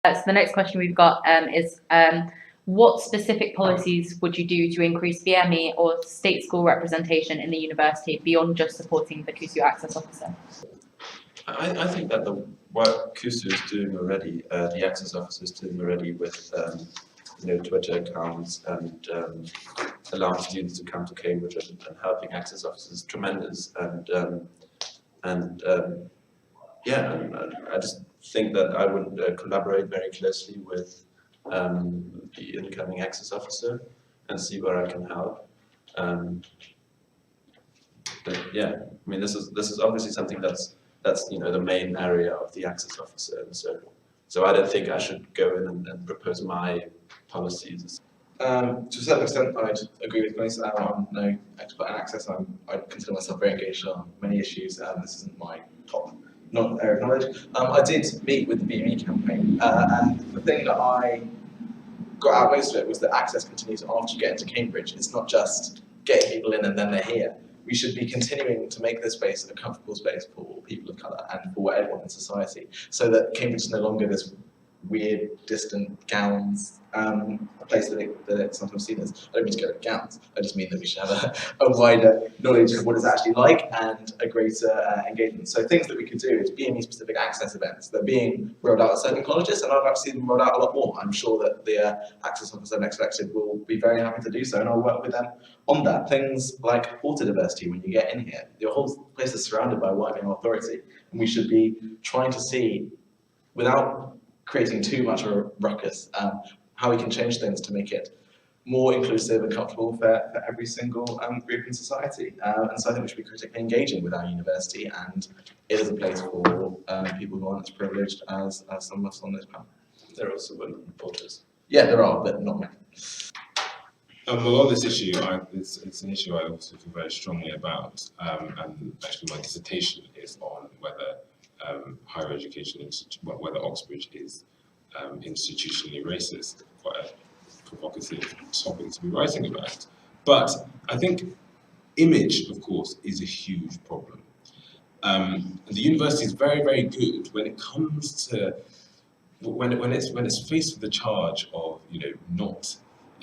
So the next question we've got is what specific policies would you do to increase BME or state school representation in the university beyond just supporting the CUSU access officer? I think that the work CUSU is doing already, the access officer is doing already with Twitter accounts and allowing students to come to Cambridge and helping access officers is tremendous. And I just think that I would collaborate very closely with the incoming access officer and see where I can help. But yeah, I mean, this is obviously something that's the main area of the access officer, and so I don't think I should go in and propose my policies. To a certain extent, I'd agree with Grace. I'm no expert in access. I consider myself very engaged on many issues. This isn't my top area of knowledge. I did meet with the BME campaign, and the thing that I got out most of it was that access continues after you get into Cambridge. It's not just getting people in and then they're here. We should be continuing to make this space a comfortable space for people of colour and for everyone in society, so that Cambridge is no longer this weird, distant gowns place that it's sometimes seen as. I don't mean to go with gowns, I just mean that we should have a wider knowledge of what it's actually like and a greater engagement. So things that we could do is BME specific access events. They're being rolled out at certain colleges, and I'd like to see them rolled out a lot more. I'm sure that the access officer next elected will be very happy to do so, and I'll work with them on that. Things like porter diversity. When you get in here, your whole place is surrounded by white male authority, and we should be trying to see, without creating too much of a ruckus, how we can change things to make it more inclusive and comfortable for every single group in society. And so I think we should be critically engaging with our university, and it is a place for people who aren't as privileged as some of us on this panel. There are also women reporters. Yeah, there are, but not many. Well, on this issue, it's an issue I also feel very strongly about, and actually my dissertation is on whether higher education, whether Oxbridge is institutionally racist. Quite a provocative topic to be writing about. But I think image, of course, is a huge problem. The university is very, very good when it comes to when it's faced with the charge of not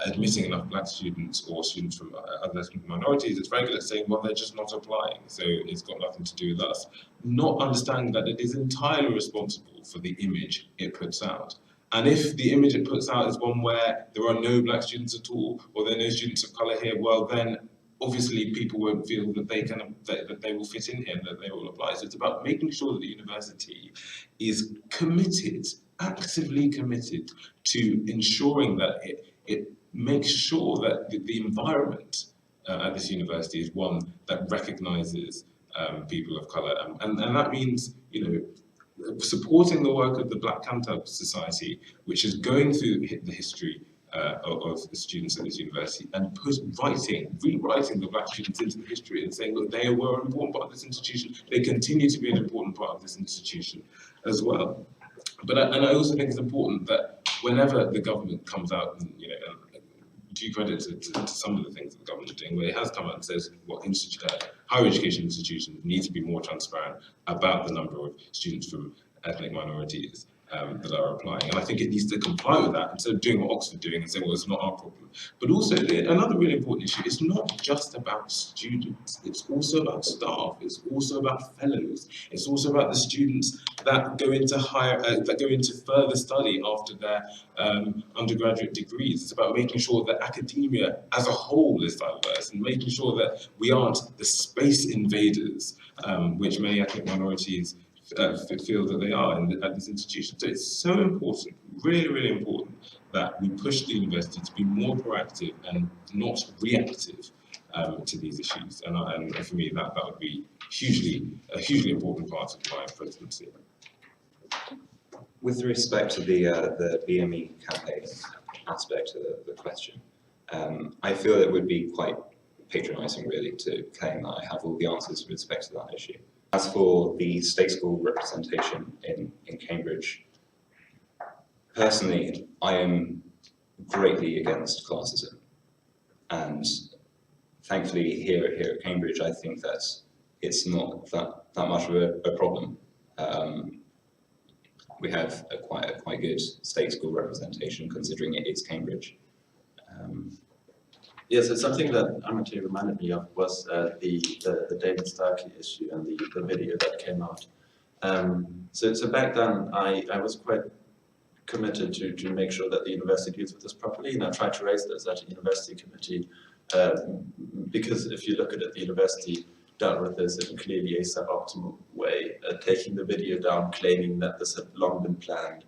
admitting enough black students or students from other ethnic minorities. It's very good at saying, well, they're just not applying, so it's got nothing to do with us. Not understanding that it is entirely responsible for the image it puts out. And if the image it puts out is one where there are no black students at all, or there are no students of colour here, well then obviously people won't feel that they will fit in here and that they will apply. So it's about making sure that the university is committed, actively committed to ensuring that it makes sure that the environment at this university is one that recognises people of colour, and that means supporting the work of the Black Cantor Society, which is going through the history of the students at this university and rewriting the black students into the history and saying that they were an important part of this institution. They continue to be an important part of this institution as well. But I also think it's important that whenever the government comes out and due credit to some of the things that the government is doing, where it has come out and says, well, higher education institutions need to be more transparent about the number of students from ethnic minorities that are applying. And I think it needs to comply with that instead of doing what Oxford doing and saying, well, it's not our problem. But also, another really important issue, it's not just about students, it's also about staff, it's also about fellows, it's also about the students that go into further study after their undergraduate degrees. It's about making sure that academia as a whole is diverse and making sure that we aren't the space invaders, which many ethnic minorities feel that they are at this institution. So it's so important, really, really important, that we push the university to be more proactive and not reactive to these issues. And for me, that would be a hugely important part of my presidency. With respect to the BME campaign aspect of the question, I feel it would be quite patronising, really, to claim that I have all the answers with respect to that issue. As for the state school representation in Cambridge, personally, I am greatly against classism. And thankfully, here at Cambridge, I think that it's not that much of a problem. we have a quite good state school representation, considering it is Cambridge. Yes, it's something that Amity reminded me of was the David Starkey issue and the video that came out. So back then, I was quite committed to make sure that the university deals with this properly, and I tried to raise this at a university committee, because if you look at it, the university dealt with this in clearly a suboptimal way, taking the video down, claiming that this had long been planned,